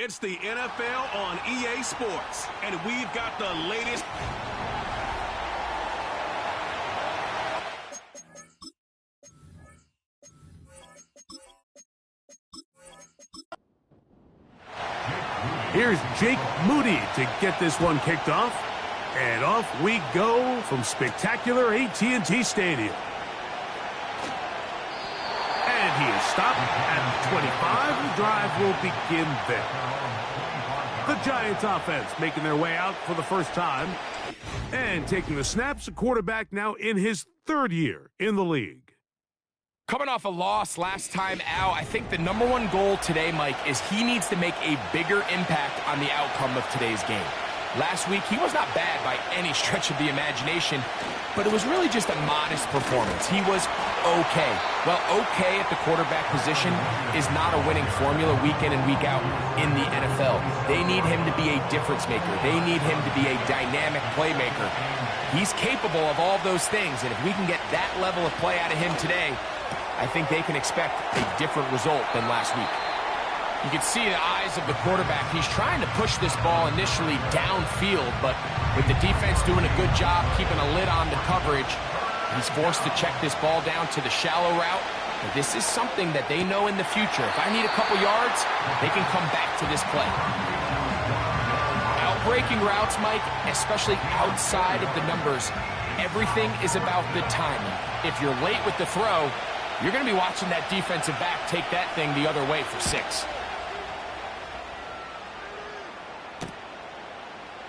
It's the NFL on EA Sports, and we've got the latest. Here's Jake Moody to get this one kicked off. And off we go from spectacular AT&T Stadium. And he is stopped at 25. The drive will begin there. The Giants offense making their way out for the first time. And taking the snaps, a quarterback now in his third year in the league. Coming off a loss last time out, I think the number one goal today, Mike, is he needs to make a bigger impact on the outcome of today's game. Last week, he was not bad by any stretch of the imagination, but it was really just a modest performance. He was okay. Well, okay at the quarterback position is not a winning formula week in and week out in the NFL. They need him to be a difference maker. They need him to be a dynamic playmaker. He's capable of all those things, and if we can get that level of play out of him today, I think they can expect a different result than last week. You can see the eyes of the quarterback. He's trying to push this ball initially downfield, but with the defense doing a good job keeping a lid on the coverage, he's forced to check this ball down to the shallow route. But this is something that they know in the future. If I need a couple yards, they can come back to this play. Outbreaking routes, Mike, especially outside of the numbers, everything is about the timing. If you're late with the throw, you're going to be watching that defensive back take that thing the other way for 6.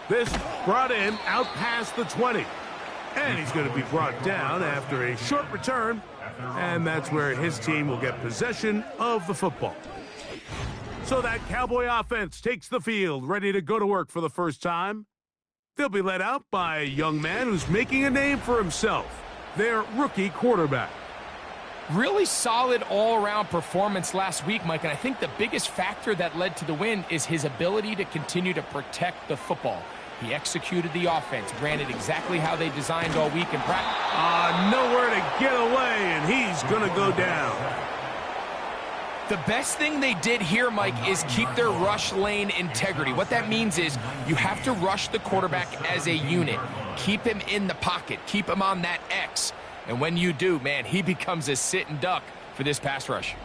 This brought him out past the 20. And he's going to be brought down after a short return. And that's where his team will get possession of the football. So that Cowboy offense takes the field, ready to go to work for the first time. They'll be led out by a young man who's making a name for himself, their rookie quarterback. Really solid all-around performance last week, Mike, and I think the biggest factor that led to the win is his ability to continue to protect the football. He executed the offense, ran it exactly how they designed all week in practice. Nowhere to get away, and he's going to go down. The best thing they did here, Mike, is keep their rush lane integrity. What that means is you have to rush the quarterback as a unit. Keep him in the pocket. Keep him on that X. And when you do, man, he becomes a sitting duck for this pass rush.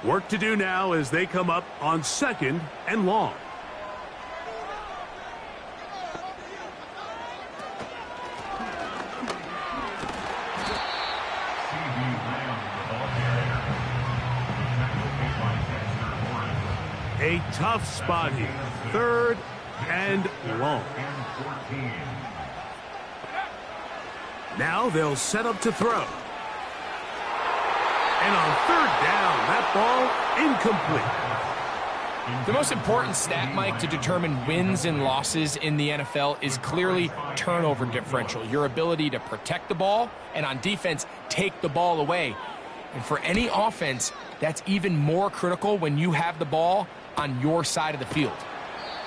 Work to do now as they come up on 2nd and long. A tough spot here. 3rd and long. Now they'll set up to throw. And on 3rd down, that ball incomplete. The most important stat, Mike, to determine wins and losses in the NFL is clearly turnover differential, your ability to protect the ball and on defense, take the ball away. And for any offense, that's even more critical when you have the ball on your side of the field.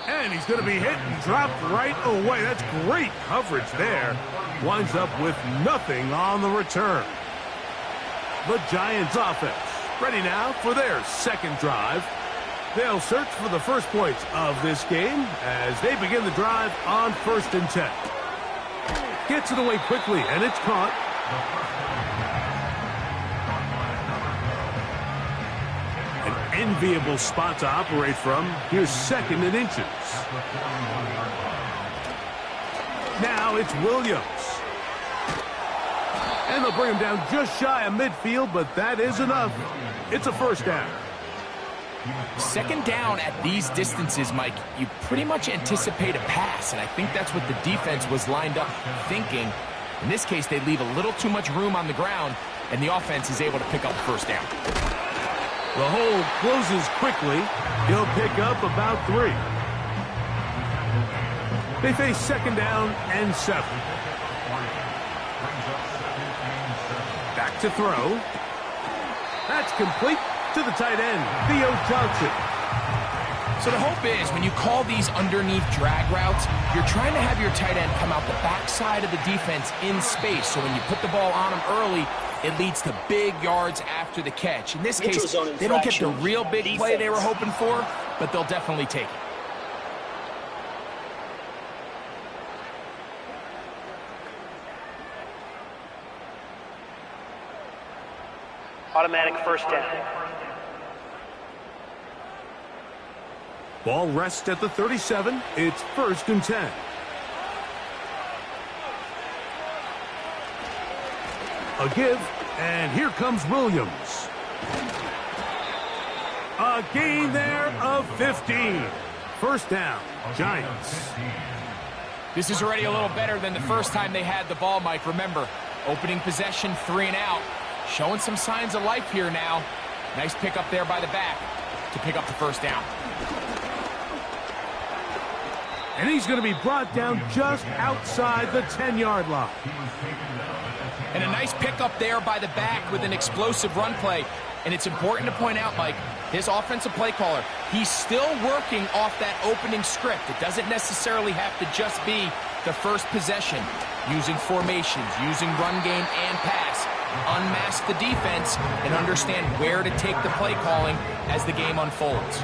And he's going to be hit and dropped right away. That's great coverage there. Winds up with nothing on the return. The Giants offense ready now for their 2nd drive. They'll search for the first points of this game as they begin the drive on 1st and 10. Gets it away quickly, and it's caught. An enviable spot to operate from. Here's 2nd and inches. Now it's Williams. And they'll bring him down just shy of midfield, but that is enough. It's a 1st down. 2nd down at these distances, Mike, you pretty much anticipate a pass, and I think that's what the defense was lined up thinking. In this case, they leave a little too much room on the ground, and the offense is able to pick up 1st down. The hole closes quickly. He'll pick up about 3. They face 2nd down and 7. Back to throw. That's complete to the tight end, Theo Johnson. So the hope is when you call these underneath drag routes, you're trying to have your tight end come out the backside of the defense in space. So when you put the ball on him early, it leads to big yards after the catch. In this case, they don't get the real big play they were hoping for, but they'll definitely take it. Automatic first down. Ball rests at the 37. It's 1st and 10. A give, and here comes Williams. A gain there of 15. First down, Giants. This is already a little better than the first time they had the ball, Mike. Remember, opening possession, 3 and out. Showing some signs of life here now. Nice pick up there by the back to pick up the first down. And he's going to be brought down just outside the 10-yard line. And a nice pickup there by the back with an explosive run play. And it's important to point out, Mike, his offensive play caller, he's still working off that opening script. It doesn't necessarily have to just be the first possession. Using formations, using run game and pass. Unmask the defense and understand where to take the play calling as the game unfolds.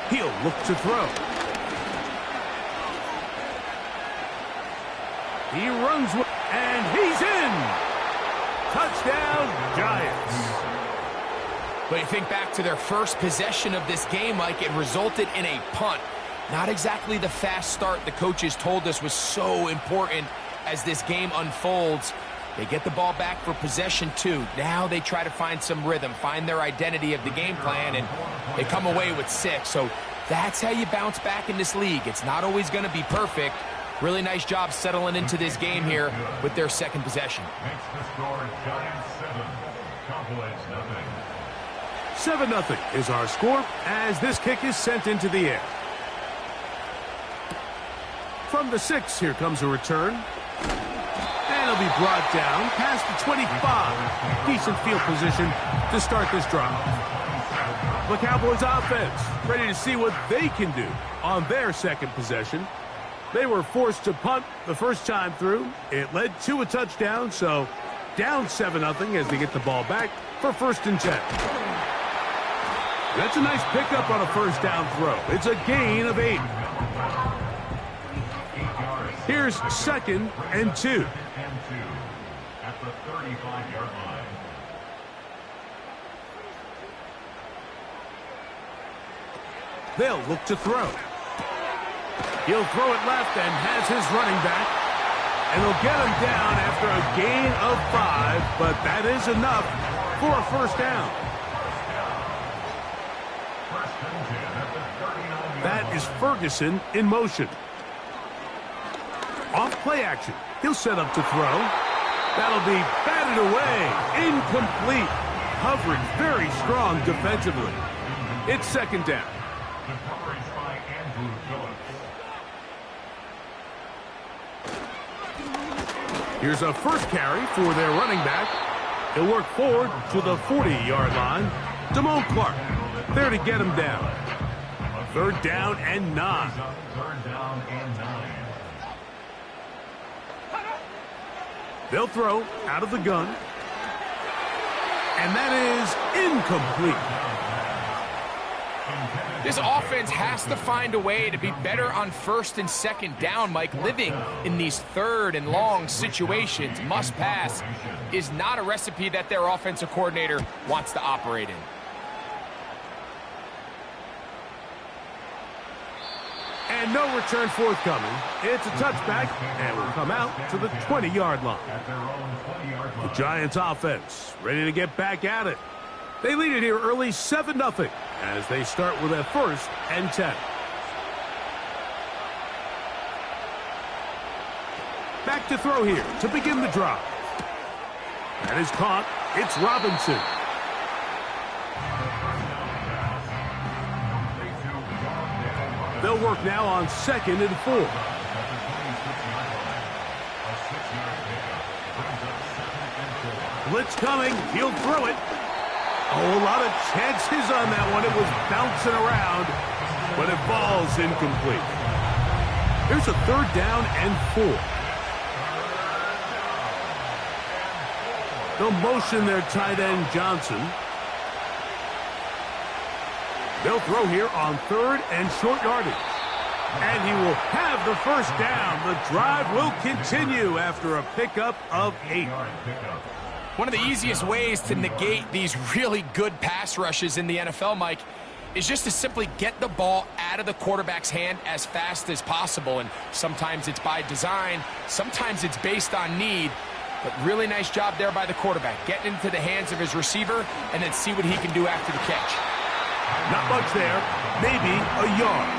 He'll look to throw. He runs with, and he's in. Touchdown, Giants. But you think back to their first possession of this game, Mike, it resulted in a punt. Not exactly the fast start the coaches told us was so important as this game unfolds. They get the ball back for possession 2. Now they try to find some rhythm, find their identity of the game plan, and they come away with 6. So that's how you bounce back in this league. It's not always going to be perfect. Really nice job settling into this game here with their second possession. 7-0 is our score as this kick is sent into the air. From the 6, here comes a return. And he'll be brought down past the 25. Decent field position to start this drive. The Cowboys offense ready to see what they can do on their second possession. They were forced to punt the first time through. It led to a touchdown, so down 7-0 as they get the ball back for 1st and 10. That's a nice pickup on a first down throw. It's a gain of 8. Here's 2nd and 2. At the 35-yard line. They'll look to throw. He'll throw it left and has his running back. And he'll get him down after a gain of 5, but that is enough for a first down. That is Ferguson in motion. Off play action. He'll set up to throw. That'll be batted away. Incomplete. Coverage very strong defensively. It's 2nd down. The coverage by Andrew Phillips. Here's a first carry for their running back. He'll work forward to the 40-yard line. Damone Clark there to get him down. 3rd down and 9. 3rd down and 9. They'll throw out of the gun. And that is incomplete. This offense has to find a way to be better on 1st and 2nd down, Mike. Living in these 3rd and long situations, must pass, is not a recipe that their offensive coordinator wants to operate in. And no return forthcoming. It's a touchback, and will come out to the 20-yard line. The Giants offense ready to get back at it. They lead it here early 7-0 as they start with a 1st and 10. Back to throw here to begin the drive. That is caught. It's Robinson. They'll work now on 2nd and 4. Blitz coming. He'll throw it. Oh, a lot of chances on that one. It was bouncing around, but it falls incomplete. Here's a 3rd down and 4. They'll motion their tight end Johnson. They'll throw here on 3rd and short yardage. And he will have the first down. The drive will continue after a pickup of 8. One of the easiest ways to negate these really good pass rushes in the NFL, Mike, is just to simply get the ball out of the quarterback's hand as fast as possible. And sometimes it's by design, sometimes it's based on need. But really nice job there by the quarterback, getting into the hands of his receiver and then see what he can do after the catch. Not much there, maybe a yard.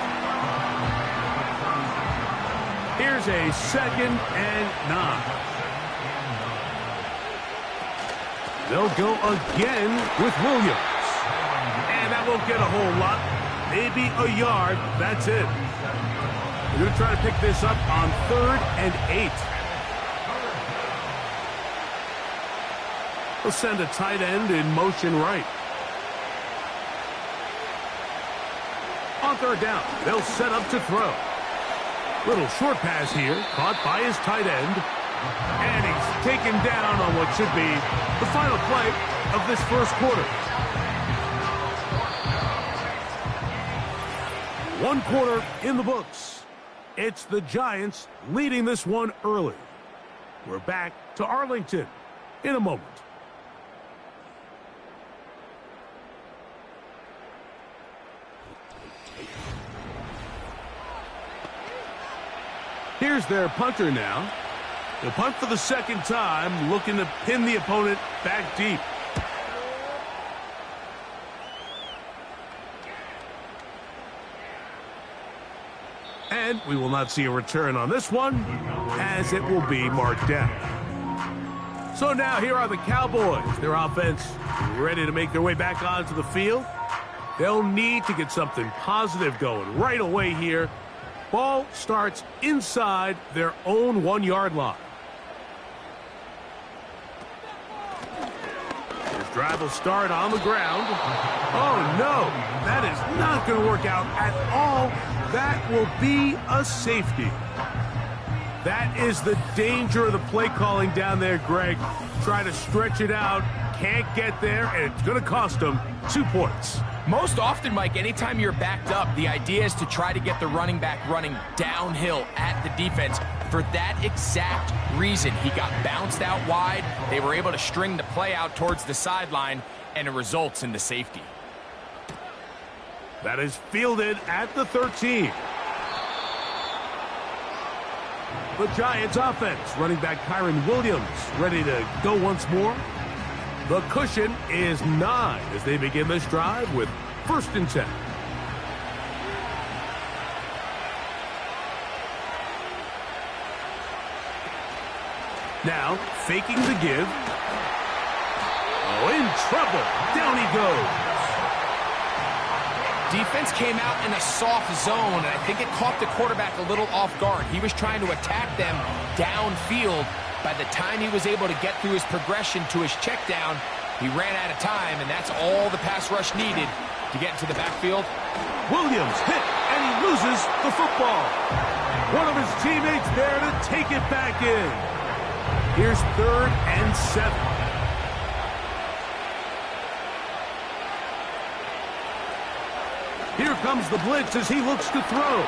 Here's a 2nd and 9. They'll go again with Williams. And that won't get a whole lot. Maybe a yard. That's it. We're going to try to pick this up on 3rd and 8. They'll send a tight end in motion right. On 3rd down, they'll set up to throw. Little short pass here, caught by his tight end. And he's taken down on what should be the final play of this first quarter. 1 quarter in the books. It's the Giants leading this one early. We're back to Arlington in a moment. Here's their punter now. They'll punt for the 2nd time, looking to pin the opponent back deep. And we will not see a return on this one, as it will be marked down. So now here are the Cowboys. Their offense ready to make their way back onto the field. They'll need to get something positive going right away here. Ball starts inside their own 1-yard line. This drive will start on the ground. Oh, no. That is not going to work out at all. That will be a safety. That is the danger of the play calling down there, Greg. Try to stretch it out. Can't get there, and it's going to cost them 2 points. Most often, Mike, anytime you're backed up, the idea is to try to get the running back running downhill at the defense. For that exact reason, he got bounced out wide. They were able to string the play out towards the sideline, and it results in the safety. That is fielded at the 13. The Giants offense, running back Kyron Williams, ready to go once more. The cushion is 9 as they begin this drive with 1st and 10. Now, faking the give. Oh, in trouble. Down he goes. Defense came out in a soft zone, and I think it caught the quarterback a little off guard. He was trying to attack them downfield. By the time he was able to get through his progression to his check down, he ran out of time, and that's all the pass rush needed to get into the backfield. Williams hit, and he loses the football. One of his teammates there to take it back in. Here's 3rd and 7. Here comes the blitz as he looks to throw.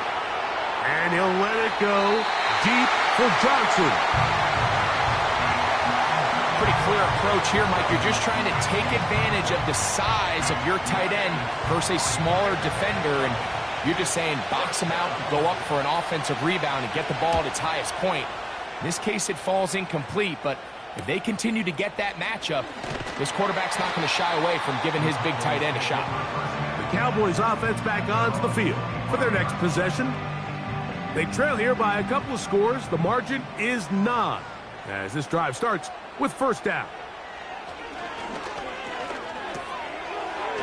And he'll let it go deep for Johnson. Pretty clear approach here, Mike. You're just trying to take advantage of the size of your tight end versus a smaller defender, and you're just saying box him out, go up for an offensive rebound, and get the ball at its highest point. In this case, it falls incomplete, but if they continue to get that matchup, this quarterback's not going to shy away from giving his big tight end a shot. The Cowboys offense back onto the field for their next possession. They trail here by a couple of scores. The margin is 9 as this drive starts with 1st down.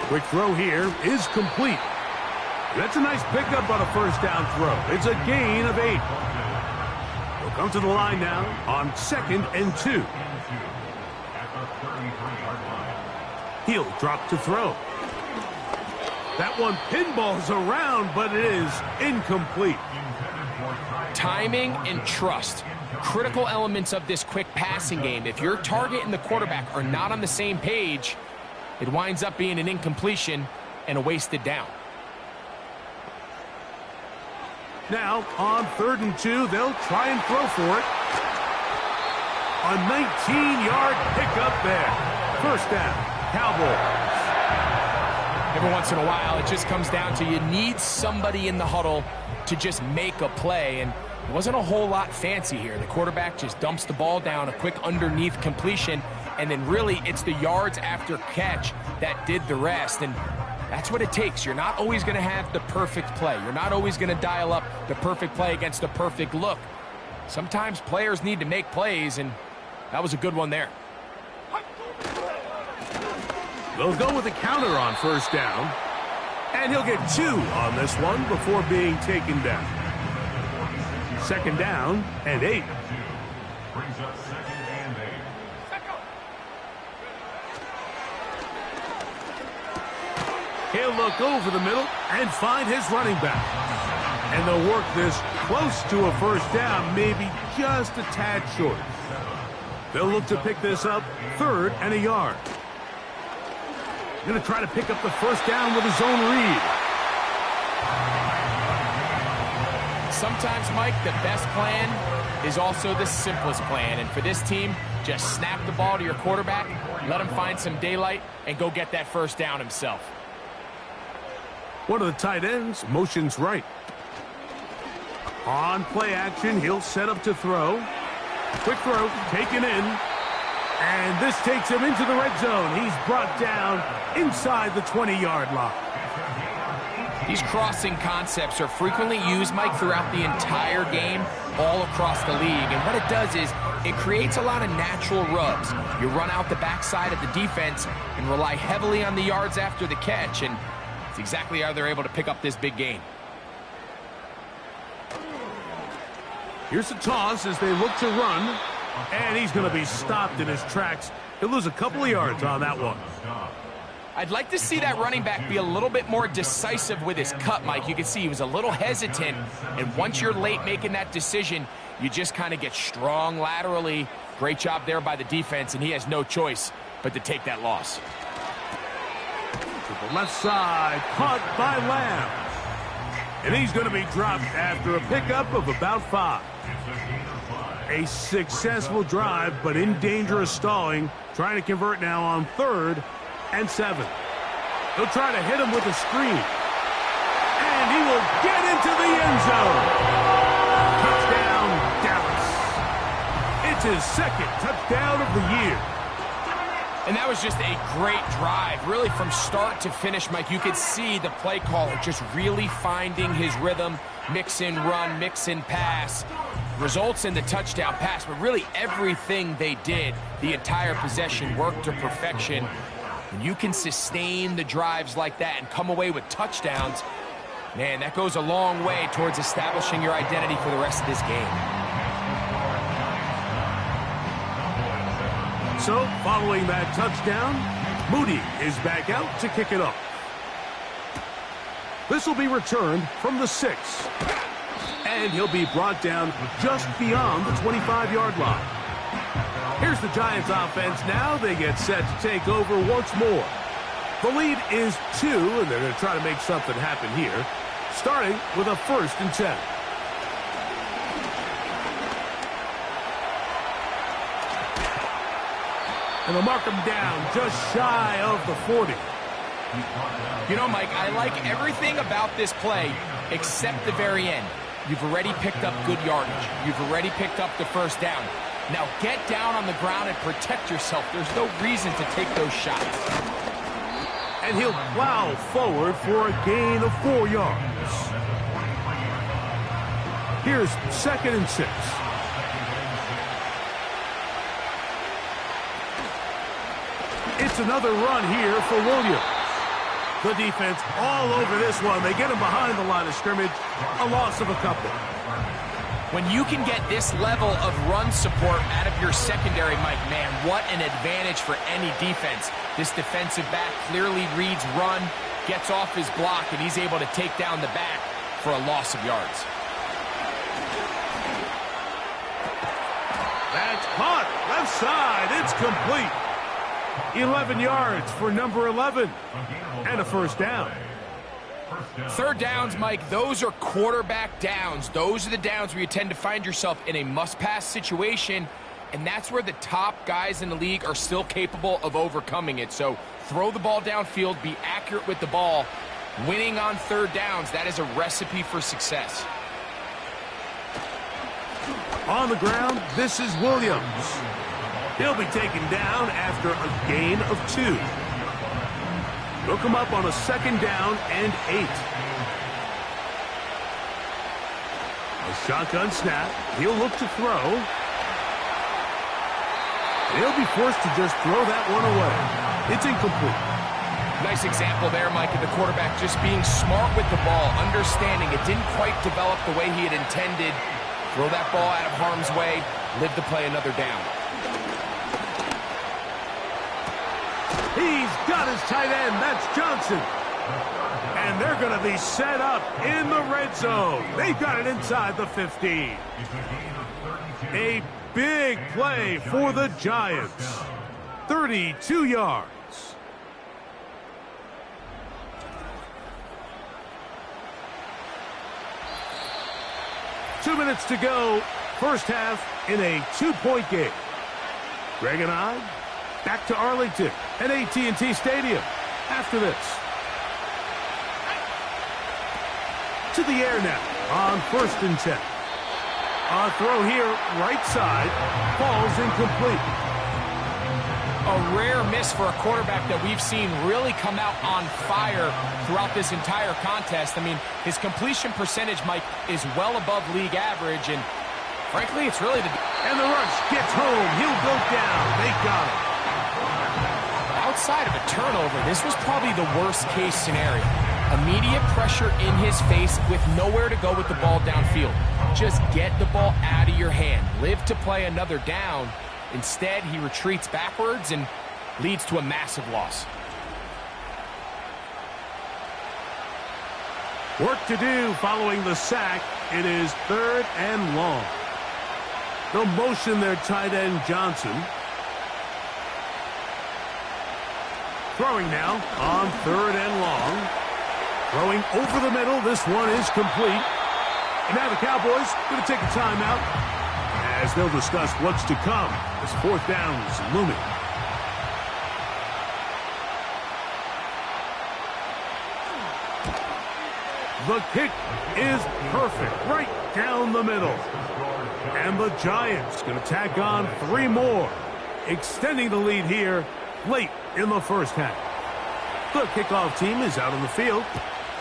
Quick throw here is complete. That's a nice pickup on a 1st down throw. It's a gain of 8. They'll come to the line now on 2nd and 2. He'll drop to throw. That one pinballs around, but it is incomplete. Timing and trust, critical elements of this quick passing game. If your target and the quarterback are not on the same page, it winds up being an incompletion and a wasted down. Now, on 3rd and 2, they'll try and throw for it. A 19-yard pickup there. First down, Cowboys. Every once in a while, it just comes down to you need somebody in the huddle to just make a play, and it wasn't a whole lot fancy here. The quarterback just dumps the ball down, a quick underneath completion, and then really it's the yards after catch that did the rest, and that's what it takes. You're not always going to have the perfect play. You're not always going to dial up the perfect play against the perfect look. Sometimes players need to make plays, and that was a good one there. They'll go with a counter on 1st down. And he'll get 2 on this one before being taken down. 2nd down and 8. Brings up 2nd and 8. He'll look over the middle and find his running back. And they'll work this close to a 1st down, maybe just a tad short. They'll look to pick this up 3rd and a yard. Going to try to pick up the 1st down with his own read. Sometimes, Mike, the best plan is also the simplest plan. And for this team, just snap the ball to your quarterback, let him find some daylight, and go get that 1st down himself. One of the tight ends motions right. On play action, he'll set up to throw. Quick throw, taken in. And this takes him into the red zone. He's brought down inside the 20-yard line. These crossing concepts are frequently used, Mike, throughout the entire game, all across the league. And what it does is it creates a lot of natural rubs. You run out the backside of the defense and rely heavily on the yards after the catch. And it's exactly how they're able to pick up this big gain. Here's a toss as they look to run. And he's going to be stopped in his tracks. He'll lose a couple of yards on that one. I'd like to see that running back be a little bit more decisive with his cut, Mike. You can see he was a little hesitant, and once you're late making that decision, you just kind of get strong laterally. Great job there by the defense, and he has no choice but to take that loss. To the left side, caught by Lamb. And he's going to be dropped after a pickup of about 5. A successful drive, but in danger of stalling. Trying to convert now on 3rd and 7. He'll try to hit him with a screen. And he will get into the end zone. Touchdown, Dallas. It's his 2nd touchdown of the year. And that was just a great drive, really from start to finish, Mike. You could see the play caller just really finding his rhythm, mix in run, mix in pass. Results in the touchdown pass, but really everything they did, the entire possession, worked to perfection. When you can sustain the drives like that and come away with touchdowns, man, that goes a long way towards establishing your identity for the rest of this game. So, following that touchdown, Moody is back out to kick it off. This will be returned from the 6. And he'll be brought down just beyond the 25-yard line. Here's the Giants offense now. They get set to take over once more. The lead is 2, and they're going to try to make something happen here, starting with a 1st and 10. And they'll mark him down just shy of the 40. You know, Mike, I like everything about this play except the very end. You've already picked up good yardage. You've already picked up the 1st down. Now get down on the ground and protect yourself. There's no reason to take those shots. And he'll plow forward for a gain of 4 yards. Here's 2nd and 6. It's another run here for Williams. The defense all over this one. They get him behind the line of scrimmage. A loss of a couple. When you can get this level of run support out of your secondary, Mike, man, what an advantage for any defense. This defensive back clearly reads run, gets off his block, and he's able to take down the back for a loss of yards. left side. It's complete. 11 yards for number 11. And a first down. Third downs, Mike, those are quarterback downs. Those are the downs where you tend to find yourself in a must-pass situation, and that's where the top guys in the league are still capable of overcoming it. So throw the ball downfield, be accurate with the ball. Winning on third downs, that is a recipe for success. On the ground, this is Williams. He'll be taken down after a gain of 2. They'll come up on a second down and 8. A shotgun snap. He'll look to throw. He'll be forced to just throw that one away. It's incomplete. Nice example there, Mike, of the quarterback just being smart with the ball, understanding it didn't quite develop the way he had intended. Throw that ball out of harm's way, live to play another down. He's got his tight end. That's Johnson. And they're going to be set up in the red zone. They've got it inside the 15. A big play for the Giants. 32 yards. Two minutes to go. First half in a 2-point game. Greg and I back to Arlington at AT&T Stadium after this. To the air now on 1st and 10. A throw here, right side, falls incomplete. A rare miss for a quarterback that we've seen really come out on fire throughout this entire contest. I mean, his completion percentage, Mike, is well above league average, and frankly, it's really the... And the rush gets home. He'll go down. They got him. Outside of a turnover, this was probably the worst-case scenario. Immediate pressure in his face with nowhere to go with the ball downfield. Just get the ball out of your hand. Live to play another down. Instead, he retreats backwards and leads to a massive loss. Work to do following the sack. It is 3rd and long. They'll motion their tight end Johnson. Throwing now on 3rd and long. Throwing over the middle. This one is complete. And now the Cowboys going to take a timeout as they'll discuss what's to come as 4th down is looming. The kick is perfect, right down the middle. And the Giants going to tack on 3 more, extending the lead here late in the first half. The kickoff team is out on the field,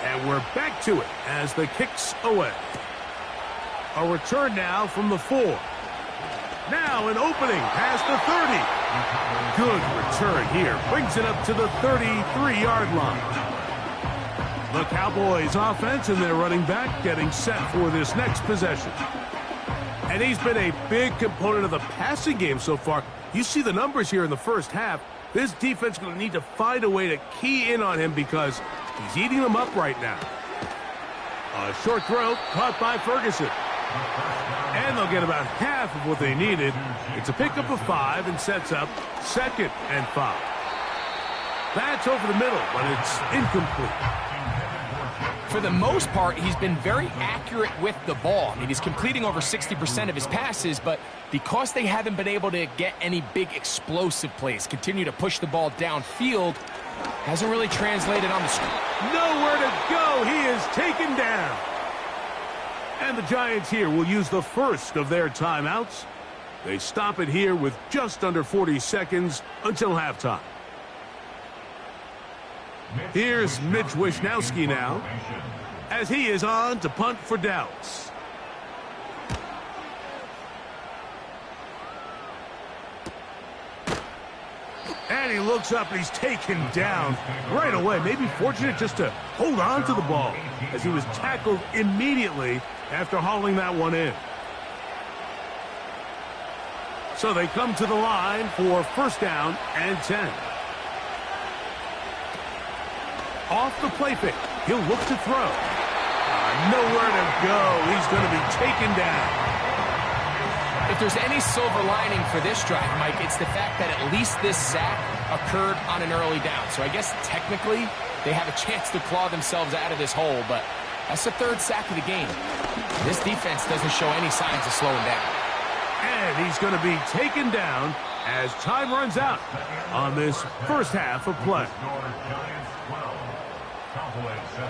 and we're back to it as the kick's away. A return now from the 4. Now an opening past the 30. Good return here. Brings it up to the 33-yard line. The Cowboys offense and their running back getting set for this next possession. And he's been a big component of the passing game so far. You see the numbers here in the first half. This defense is going to need to find a way to key in on him because he's eating them up right now. A short throw caught by Ferguson. And they'll get about half of what they needed. It's a pickup of 5 and sets up 2nd and 5. That's over the middle, but it's incomplete. For the most part, he's been very accurate with the ball. I mean, he's completing over 60% of his passes, but because they haven't been able to get any big explosive plays, continue to push the ball downfield, hasn't really translated on the screen. Nowhere to go. He is taken down. And the Giants here will use the first of their timeouts. They stop it here with just under 40 seconds until halftime. Here's Mitch Wishnowski now as he is on to punt for Dallas. And he looks up and he's taken down right away. Maybe fortunate just to hold on to the ball as he was tackled immediately after hauling that one in. So they come to the line for 1st down and 10. Off the play fake. He'll look to throw. Nowhere to go. He's going to be taken down. If there's any silver lining for this drive, Mike, it's the fact that at least this sack occurred on an early down. So I guess technically they have a chance to claw themselves out of this hole, but that's the third sack of the game. This defense doesn't show any signs of slowing down. And he's going to be taken down as time runs out on this first half of play.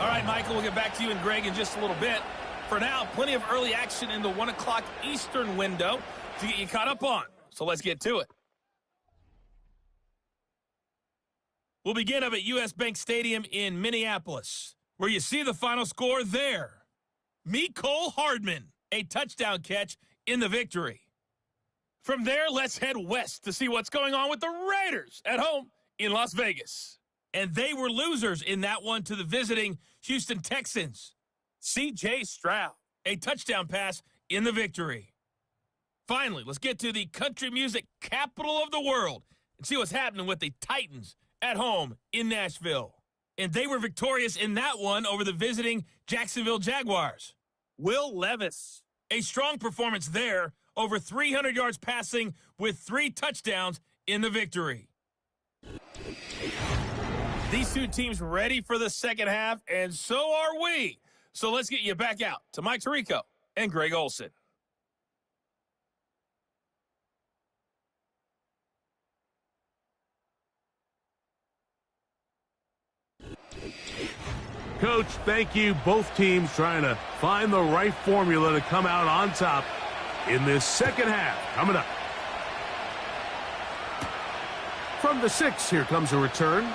All right, Michael, we'll get back to you and Greg in just a little bit. For now, plenty of early action in the 1 o'clock Eastern window to get you caught up on. So let's get to it. We'll begin up at U.S. Bank Stadium in Minneapolis, where you see the final score there. Mecole Hardman, a touchdown catch in the victory. From there, let's head west to see what's going on with the Raiders at home in Las Vegas. And they were losers in that one to the visiting Houston Texans. C.J. Stroud, a touchdown pass in the victory. Finally, let's get to the country music capital of the world and see what's happening with the Titans at home in Nashville. And they were victorious in that one over the visiting Jacksonville Jaguars. Will Levis, a strong performance there, over 300 yards passing with 3 touchdowns in the victory. These two teams ready for the second half, and so are we. So let's get you back out to Mike Tirico and Greg Olson. Coach, thank you. Both teams trying to find the right formula to come out on top in this second half. Coming up. From the 6, here comes a return.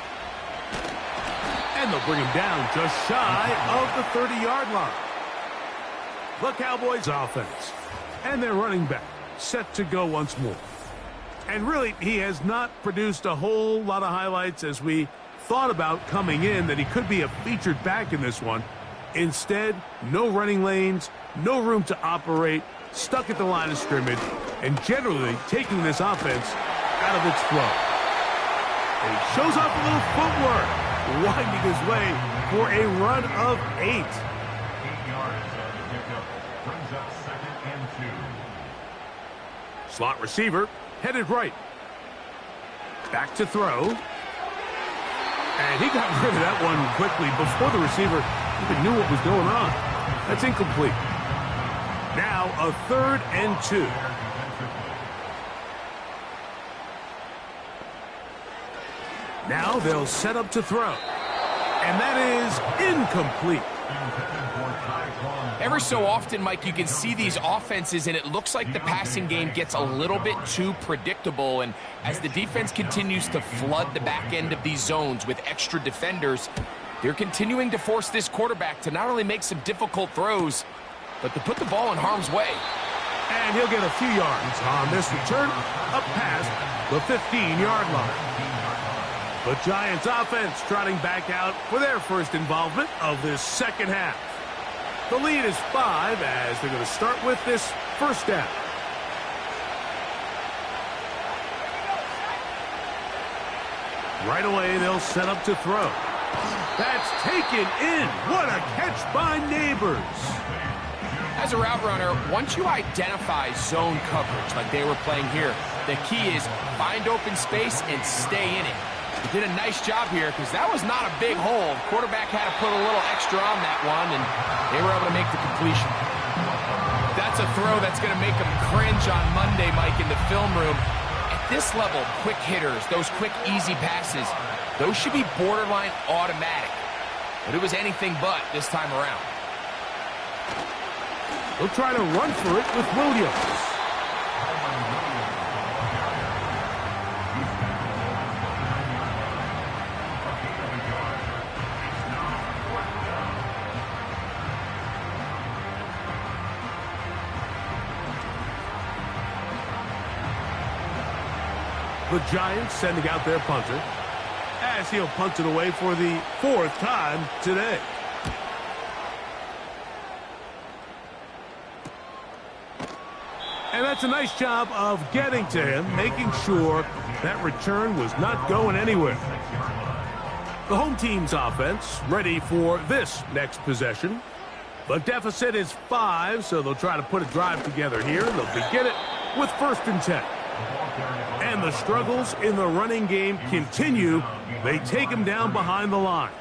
And they'll bring him down just shy of the 30-yard line. The Cowboys offense. And their running back set to go once more. And really, he has not produced a whole lot of highlights as we thought about coming in that he could be a featured back in this one. Instead, no running lanes, no room to operate, stuck at the line of scrimmage, and generally taking this offense out of its flow. And he shows off a little footwork, winding his way for a run of 8. 8 yards on the pickup. Brings up 2nd and 2. Slot receiver headed right. Back to throw. And he got rid of that one quickly before the receiver even knew what was going on. That's incomplete. Now a 3rd and 2. Now they'll set up to throw. And that is incomplete. Every so often, Mike, you can see these offenses, and it looks like the passing game gets a little bit too predictable. And as the defense continues to flood the back end of these zones with extra defenders, they're continuing to force this quarterback to not only make some difficult throws, but to put the ball in harm's way. And he'll get a few yards on this return up past the 15-yard line. The Giants offense trotting back out for their first involvement of this second half. The lead is 5 as they're going to start with this first down. Right away, they'll set up to throw. That's taken in. What a catch by Neighbors. As a route runner, once you identify zone coverage like they were playing here, the key is find open space and stay in it. He did a nice job here because that was not a big hole. Quarterback had to put a little extra on that one, and they were able to make the completion. That's a throw that's going to make them cringe on Monday, Mike, in the film room. At this level, quick hitters, those quick, easy passes, those should be borderline automatic. But it was anything but this time around. They'll try to run for it with Williams. The Giants sending out their punter as he'll punt it away for the 4th time today. And that's a nice job of getting to him, making sure that return was not going anywhere. The home team's offense ready for this next possession. The deficit is 5, so they'll try to put a drive together here. They'll begin it with 1st and 10. And the struggles in the running game continue. They take him down behind the line.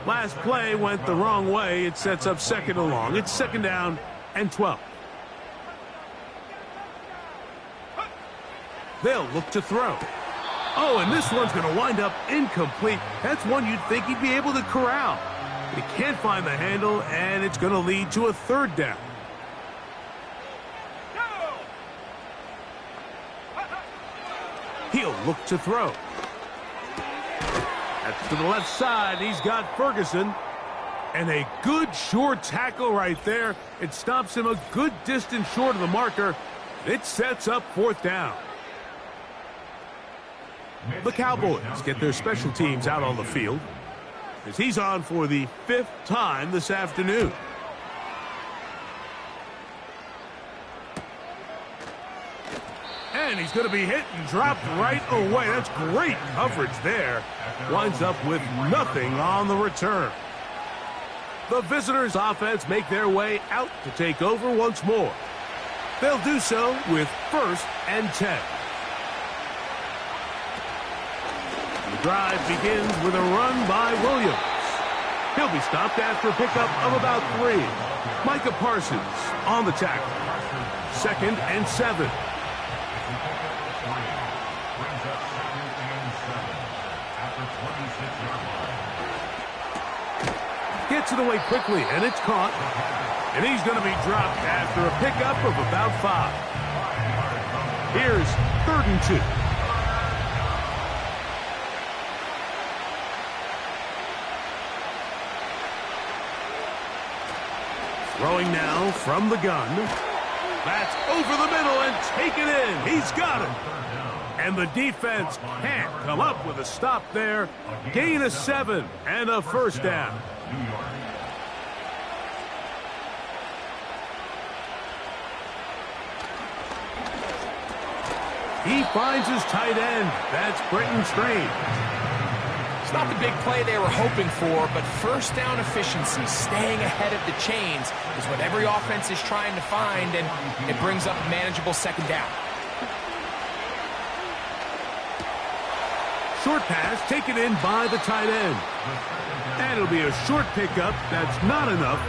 Last play went the wrong way. It sets up 2nd and long. It's 2nd down and 12. They'll look to throw. Oh, and this one's going to wind up incomplete. That's one you'd think he'd be able to corral. He can't find the handle, and it's going to lead to a 3rd down. He'll look to throw. That's to the left side. He's got Ferguson. And a good short tackle right there. It stops him a good distance short of the marker. It sets up 4th down. The Cowboys get their special teams out on the field as he's on for the 5th time this afternoon. And he's going to be hit and dropped right away. That's great coverage there. Winds up with nothing on the return. The visitors' offense make their way out to take over once more. They'll do so with 1st and 10. The drive begins with a run by Williams. He'll be stopped after a pickup of about 3. Micah Parsons on the tackle. 2nd and 7. Gets it away quickly, and it's caught. And he's going to be dropped after a pickup of about 5. Here's 3rd and 2. Throwing now from the gun. That's over the middle and taken in. He's got it. And the defense can't come up with a stop there. Gain of 7 and a 1st down. He finds his tight end. That's Brenton Strange. It's not the big play they were hoping for, but 1st down efficiency, staying ahead of the chains, is what every offense is trying to find, and it brings up a manageable 2nd down. Short pass taken in by the tight end. And it'll be a short pickup. That's not enough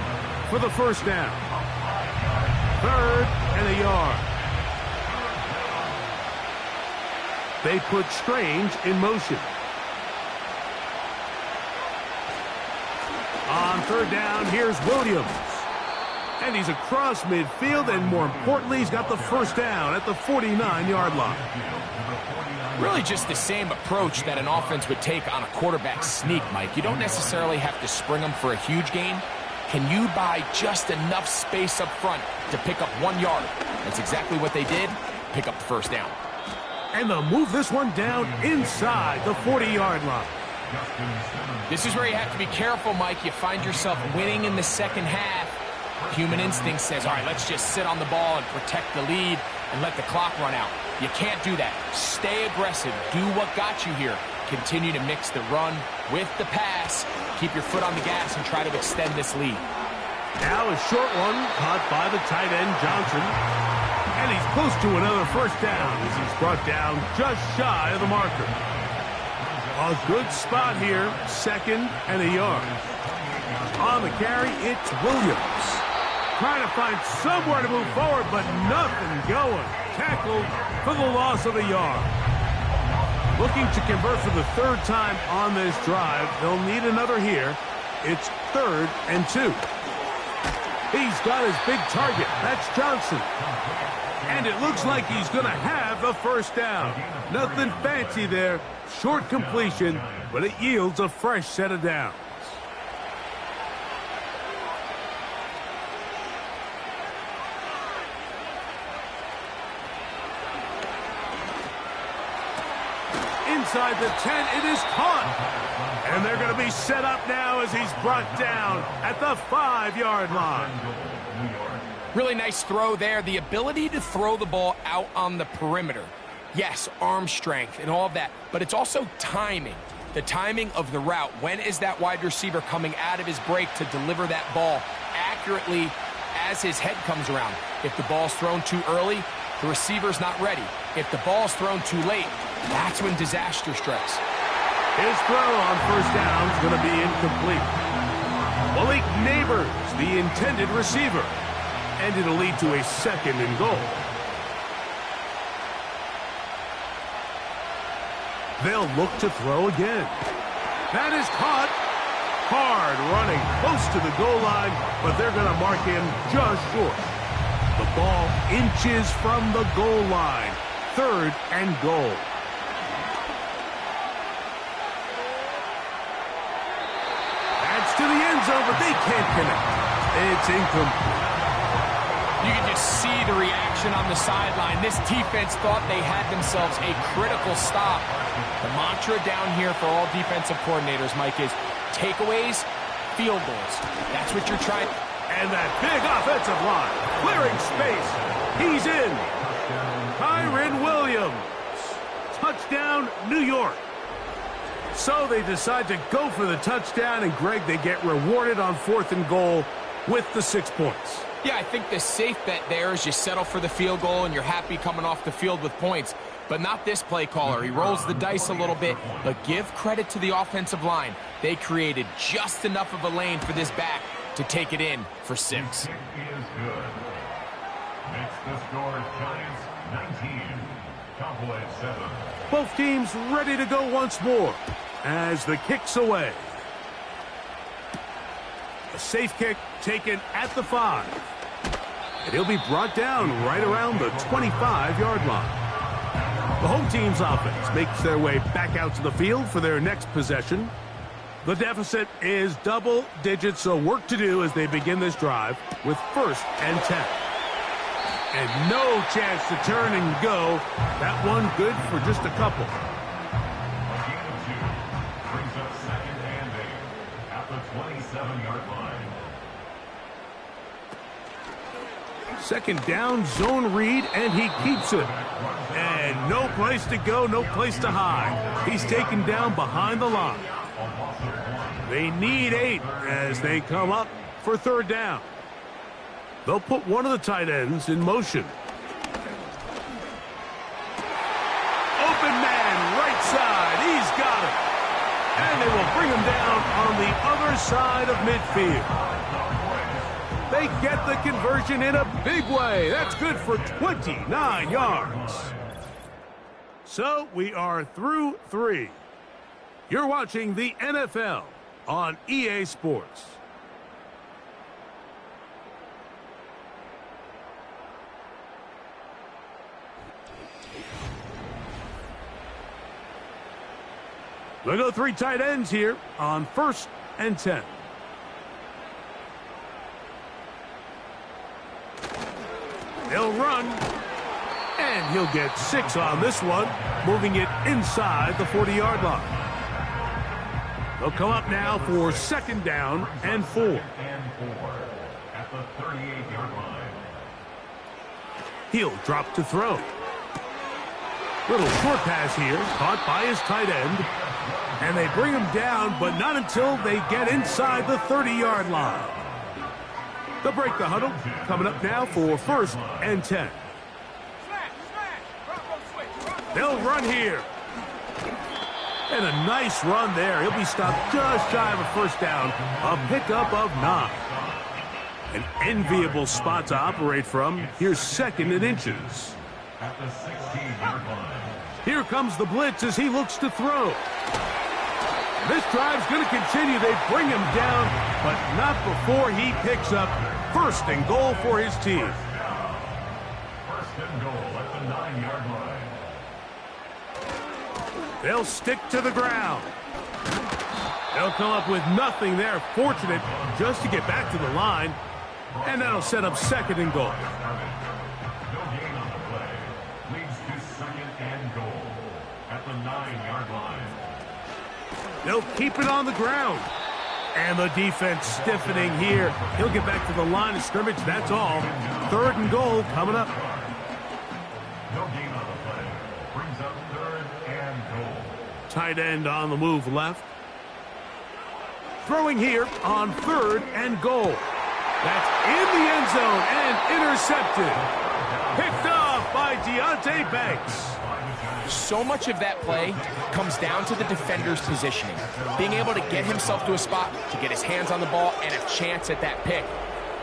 for the 1st down. 3rd and a yard. They put Strange in motion. On 3rd down, here's Williams. And he's across midfield, and more importantly, he's got the 1st down at the 49-yard line. Really just the same approach that an offense would take on a quarterback sneak, Mike. You don't necessarily have to spring them for a huge gain. Can you buy just enough space up front to pick up 1 yard? That's exactly what they did. Pick up the 1st down. And they'll move this one down inside the 40-yard line. This is where you have to be careful, Mike. You find yourself winning in the 2nd half. Human instinct says, all right, let's just sit on the ball and protect the lead and let the clock run out. You can't do that. Stay aggressive. Do what got you here. Continue to mix the run with the pass. Keep your foot on the gas and try to extend this lead. Now a short one caught by the tight end, Johnson. And he's close to another 1st down as he's brought down just shy of the marker. A good spot here, 2nd and a yard. On the carry, it's Williams. Trying to find somewhere to move forward, but nothing going. Tackled for the loss of a yard. Looking to convert for the 3rd time on this drive. They'll need another here. It's 3rd and 2. He's got his big target. That's Johnson. And it looks like he's going to have the 1st down. Nothing fancy there. Short completion, but it yields a fresh set of downs. Inside the 10, it is caught. And they're going to be set up now as he's brought down at the 5-yard line. Really nice throw there. The ability to throw the ball out on the perimeter. Yes, arm strength and all of that, but it's also timing. The timing of the route. When is that wide receiver coming out of his break to deliver that ball accurately as his head comes around. If the ball's thrown too early, the receiver's not ready. If the ball's thrown too late, that's when disaster strikes. His throw on first down is going to be incomplete. Malik Neighbors, the intended receiver, and it'll lead to a 2nd and goal. They'll look to throw again. That is caught. Hard running close to the goal line, but they're going to mark him just short. The ball inches from the goal line. 3rd and goal. That's to the end zone, but they can't connect. It's incomplete. You can just see the reaction on the sideline. This defense thought they had themselves a critical stop. The mantra down here for all defensive coordinators, Mike, is takeaways, field goals. That's what you're trying. And that big offensive line, clearing space. He's in. Kyren Williams. Touchdown, New York. So they decide to go for the touchdown, and Greg, they get rewarded on 4th and goal with the 6 points. Yeah, I think the safe bet there is you settle for the field goal and you're happy coming off the field with points. But not this play caller. He rolls the dice a little bit, but give credit to the offensive line. They created just enough of a lane for this back to take it in for 6. Kick is good. Makes the score Giants 19, Cowboys 7. Both teams ready to go once more as the kick's away. A safe kick taken at the 5. And he'll be brought down right around the 25-yard line. The home team's offense makes their way back out to the field for their next possession. The deficit is double digits, so work to do as they begin this drive with 1st and 10. And no chance to turn and go. That one good for just a couple. A gain of 2 brings up 2nd and 8 at the 27-yard line. 2nd down, zone read, and he keeps it. And no place to go, no place to hide. He's taken down behind the line. They need 8 as they come up for 3rd down. They'll put one of the tight ends in motion. Open man, right side. He's got it. And they will bring him down on the other side of midfield. They get the conversion in a big way. That's good for 29 yards. So we are through 3. You're watching the NFL on EA Sports. We'll go 3 tight ends here on 1st and 10. He'll run, and he'll get 6 on this one, moving it inside the 40-yard line. They'll come up now for 2nd down and 4. And 4 at the 38-yard line. He'll drop to throw. Little short pass here, caught by his tight end. And they bring him down, but not until they get inside the 30-yard line. They'll break the huddle, coming up now for 1st and 10. They'll run here. And a nice run there. He'll be stopped just shy of a 1st down. A pickup of 9. An enviable spot to operate from. Here's 2nd and inches. At the 16-yard line. Here comes the blitz as he looks to throw. This drive's going to continue. They bring him down, but not before he picks up 1st and goal for his team. 1st and goal at the 9-yard line. They'll stick to the ground. They'll come up with nothing there. Fortunate just to get back to the line. And that'll set up 2nd and goal. No gain on the play. Leads to 2nd and goal at the 9-yard line. They'll keep it on the ground. And the defense stiffening here. He'll get back to the line of scrimmage. That's all. 3rd and goal coming up. No gain on the play. Brings up 3rd and goal. Tight end on the move left. Throwing here on 3rd and goal. That's in the end zone and intercepted. Picked off by Deonte Banks. So much of that play comes down to the defender's positioning. Being able to get himself to a spot, to get his hands on the ball, and a chance at that pick.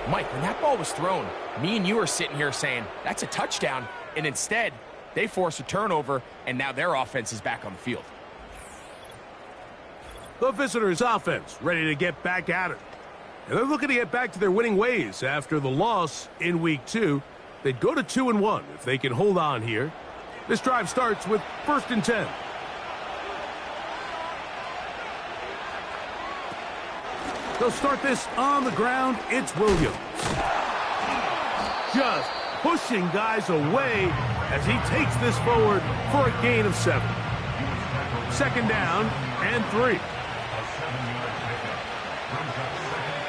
Mike, when that ball was thrown, me and you are sitting here saying, that's a touchdown. And instead, they force a turnover, and now their offense is back on the field. The visitors' offense ready to get back at it. And they're looking to get back to their winning ways after the loss in Week 2. They'd go to 2-1 if they can hold on here. This drive starts with 1st and 10. They'll start this on the ground. It's Williams. Just pushing guys away as he takes this forward for a gain of 7. 2nd down and 3.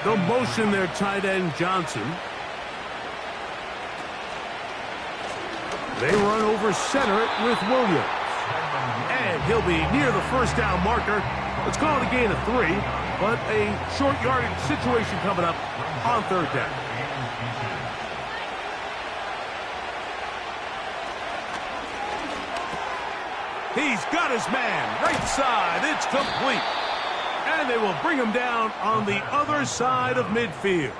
They'll motion their tight end Johnson. They run over center it with Williams. And he'll be near the 1st down marker. Let's call it a gain of 3, but a short yardage situation coming up on 3rd down. He's got his man right side. It's complete. And they will bring him down on the other side of midfield.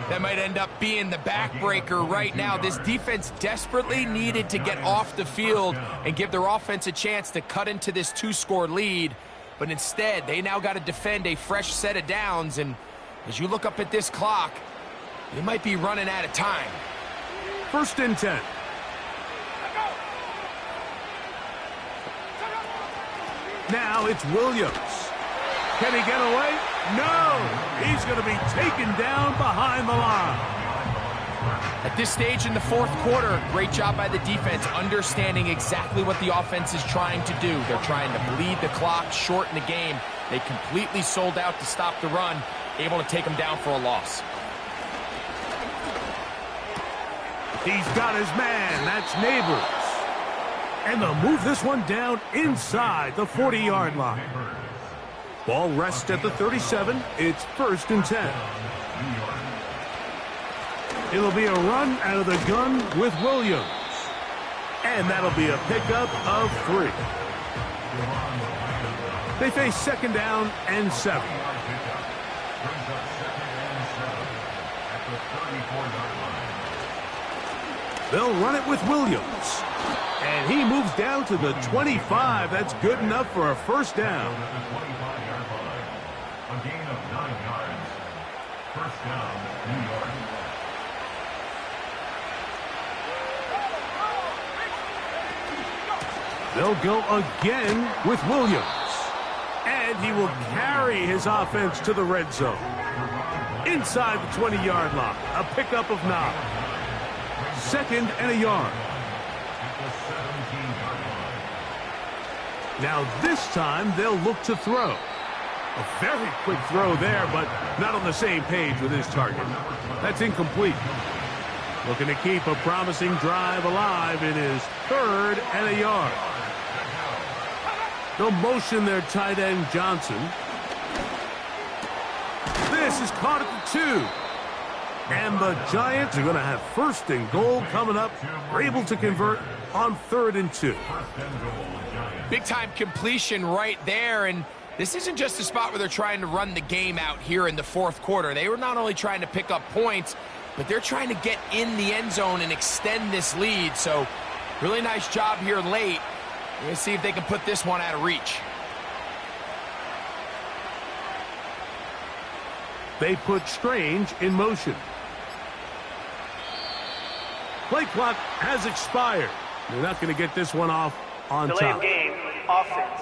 That might end up being the backbreaker right now. This defense desperately needed to get off the field and give their offense a chance to cut into this 2-score lead. But instead, they now got to defend a fresh set of downs. And as you look up at this clock, they might be running out of time. 1st and 10. Now it's Williams. Can he get away? No! He's going to be taken down behind the line. At this stage in the 4th quarter, great job by the defense, understanding exactly what the offense is trying to do. They're trying to bleed the clock, shorten the game. They completely sold out to stop the run, able to take them down for a loss. He's got his man. That's Neighbors. And they'll move this one down inside the 40-yard line. Ball rests at the 37. It's 1st and 10. It'll be a run out of the gun with Williams. And that'll be a pickup of 3. They face 2nd down and 7. They'll run it with Williams. And he moves down to the 25. That's good enough for a 1st down. A gain of 9 yards. 1st down, New York. They'll go again with Williams. And he will carry his offense to the red zone. Inside the 20-yard line. A pickup of 9. 2nd and a yard. Now this time they'll look to throw. A very quick throw there, but not on the same page with his target. That's incomplete. Looking to keep a promising drive alive. It is 3rd and a yard. They'll motion their tight end Johnson. This is caught at the 2. And the Giants are going to have 1st and goal coming up. They're able to convert on 3rd and 2. Big-time completion right there, and this isn't just a spot where they're trying to run the game out here in the 4th quarter. They were not only trying to pick up points, but they're trying to get in the end zone and extend this lead. So, really nice job here late. We're going to see if they can put this one out of reach. They put Strange in motion. Play clock has expired. They're not going to get this one off on Delay top. of game, offense.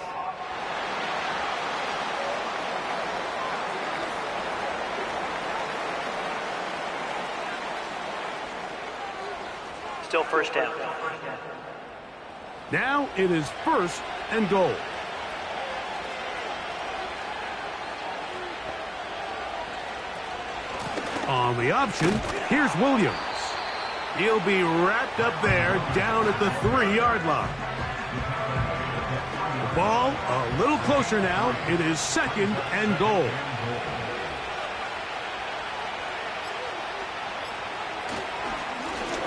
Still 1st down. Now it is 1st and goal. On the option, here's Williams. He'll be wrapped up there down at the 3-yard line. The ball a little closer now. It is 2nd and goal.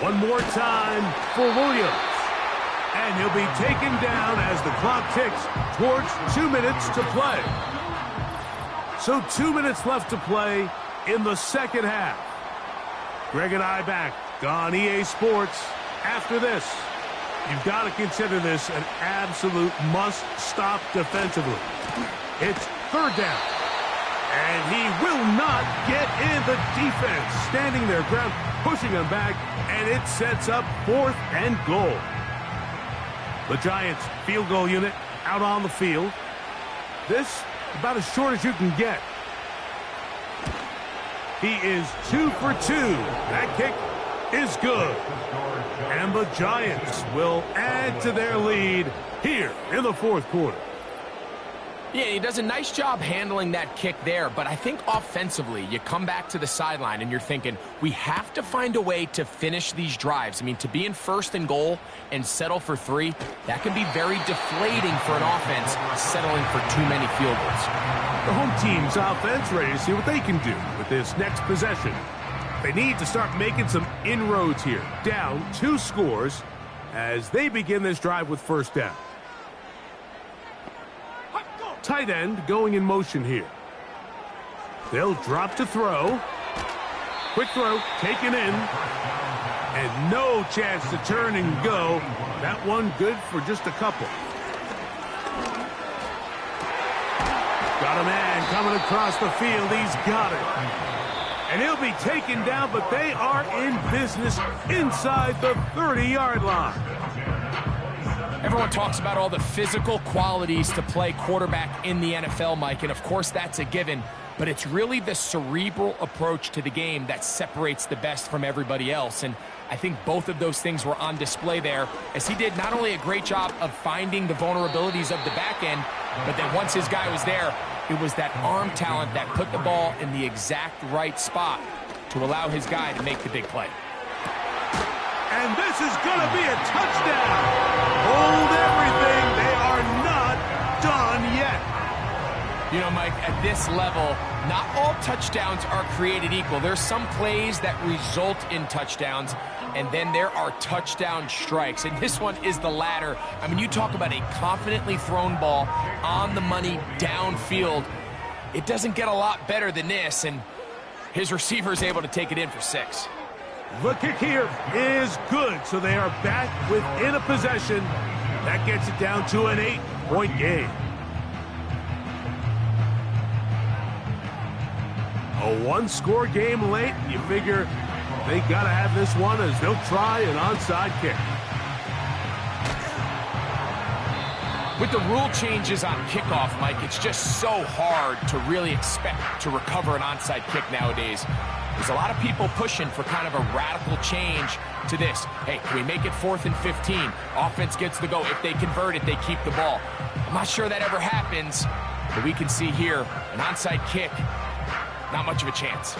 One more time for Williams. And he'll be taken down as the clock ticks towards 2 minutes to play. So 2 minutes left to play in the second half. Greg and I back on EA Sports after this. You've got to consider this an absolute must-stop defensively. It's third down. And he will not get in. The defense standing their ground, pushing him back, and it sets up 4th and goal. The Giants field goal unit out on the field. This about as short as you can get. He is 2 for 2. That kick is good. And the Giants will add to their lead here in the fourth quarter. Yeah, he does a nice job handling that kick there, but I think offensively, you come back to the sideline and you're thinking, we have to find a way to finish these drives. I mean, to be in 1st and goal and settle for 3, that can be very deflating for an offense settling for too many field goals. The home team's offense ready to see what they can do with this next possession. They need to start making some inroads here. Down 2 scores as they begin this drive with 1st down. Tight end going in motion here. They'll drop to throw. Quick throw taken in. And no chance to turn and go. That one good for just a couple. Got a man coming across the field. He's got it. And he'll be taken down, but they are in business inside the 30-yard line. Everyone talks about all the physical qualities to play quarterback in the NFL, Mike, and of course that's a given, but it's really the cerebral approach to the game that separates the best from everybody else, and I think both of those things were on display there, as he did not only a great job of finding the vulnerabilities of the back end, but then once his guy was there, it was that arm talent that put the ball in the exact right spot to allow his guy to make the big play. And this is going to be a touchdown. Hold everything. They are not done yet. You know, Mike, at this level, not all touchdowns are created equal. There's some plays that result in touchdowns, and then there are touchdown strikes. And this one is the latter. I mean, you talk about a confidently thrown ball on the money downfield. It doesn't get a lot better than this, and his receiver is able to take it in for 6. The kick here is good, so they are back within a possession. That gets it down to an 8-point game. A 1-score game late, you figure they got to have this one as they'll try an onside kick. With the rule changes on kickoff, Mike, it's just so hard to really expect to recover an onside kick nowadays. There's a lot of people pushing for kind of a radical change to this. Hey, can we make it 4th and 15? Offense gets the go. If they convert it, they keep the ball. I'm not sure that ever happens, but we can see here an onside kick, not much of a chance.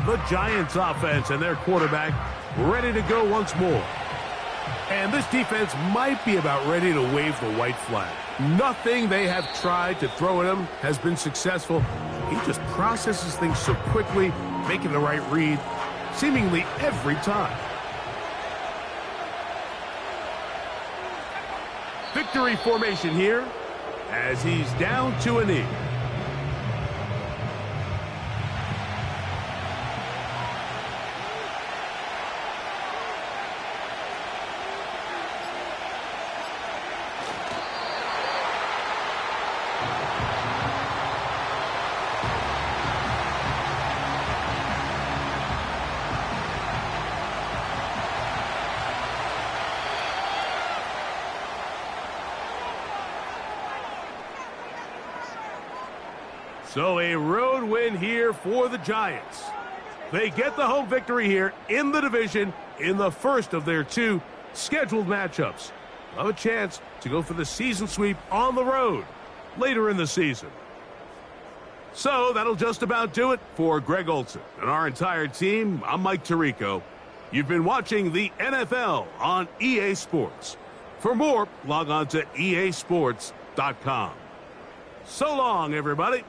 The Giants offense and their quarterback ready to go once more. And this defense might be about ready to wave the white flag. Nothing they have tried to throw at him has been successful. He just processes things so quickly, making the right read seemingly every time. Victory formation here as he's down to a knee. So a road win here for the Giants. They get the home victory here in the division in the first of their 2 scheduled matchups. They'll have a chance to go for the season sweep on the road later in the season. So that'll just about do it for Greg Olsen and our entire team. I'm Mike Tirico. You've been watching the NFL on EA Sports. For more, log on to easports.com. So long, everybody.